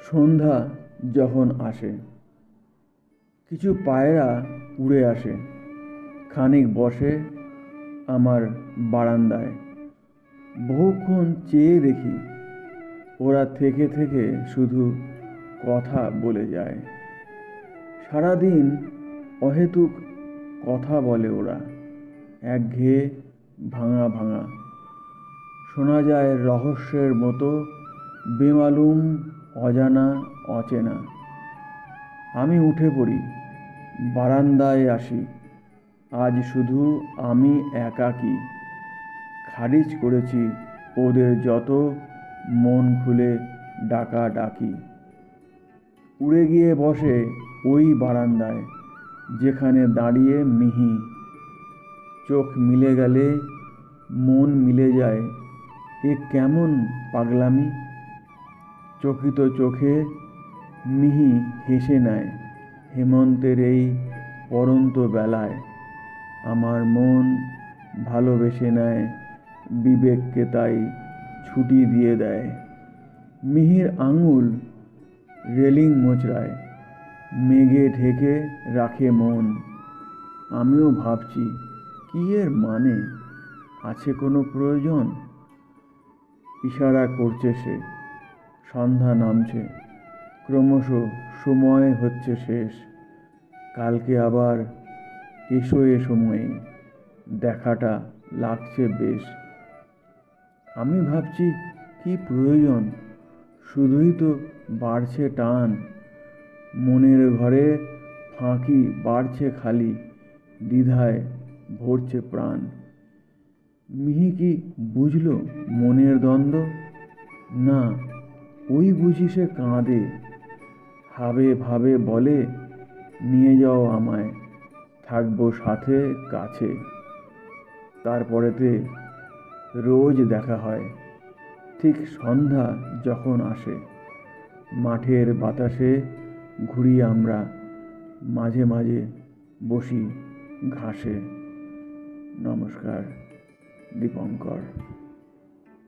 সন্ধ্যা যখন আসে, কিছু পায়রা উড়ে আসে, খানিক বসে আমার বারান্দায়। বহুক্ষণ চেয়ে দেখি, ওরা থেকে থেকে শুধু কথা বলে যায়। সারাদিন অহেতুক কথা বলে ওরা, একঘেয়ে ভাঙা ভাঙা। শোনা যায় রহস্যের মতো, বেমালুম, অজানা, অচেনা। আমি উঠে পড়ি, বারান্দায় আসি। আজ শুধু আমি একাকী। খারিজ করেছি ওদের যত মন খুলে ডাকাডাকি। উড়ে গিয়ে বসে ওই বারান্দায়, যেখানে দাঁড়িয়ে মিহি। চোখ মিলে গেলে মন মিলে যায়, এ কেমন পাগলামি। চকিত চোখে মিহি হেসে নেয় হেমন্তের এই পড়ন্ত বেলায়। আমার মন ভালোবেসে নেয় বিবেককে, তাই ছুটি দিয়ে দেয়। মিহির আঙুল রেলিং মোচড়ায়, মেঘে ঢেকে রাখে মন। আমিও ভাবছি, কি এর মানে? আছে কোনো প্রয়োজন? ইশারা করছে সে। সন্ধ্যা নামছে, ক্রমশ সময় হচ্ছে শেষ। কালকে আবার এসো এ সময়ে, দেখাটা লাগছে বেশ। আমি ভাবছি, কি প্রয়োজন? শুধুই তো বাড়ছে টান। মনের ঘরে ফাঁকি বাড়ছে খালি, দ্বিধায় ভরছে প্রাণ। মিহি কি বুঝল মনের দ্বন্দ্ব? না, ওই বুঝি সে কাঁদে, হাবে ভাবে বলে, নিয়ে যাও আমায়, থাকবো সাথে কাছে। তারপরেতে রোজ দেখা হয়, ঠিক সন্ধ্যা যখন আসে। মাঠের বাতাসে ঘুরি আমরা, মাঝে মাঝে বসি ঘাসে। নমস্কার, দীপঙ্কর।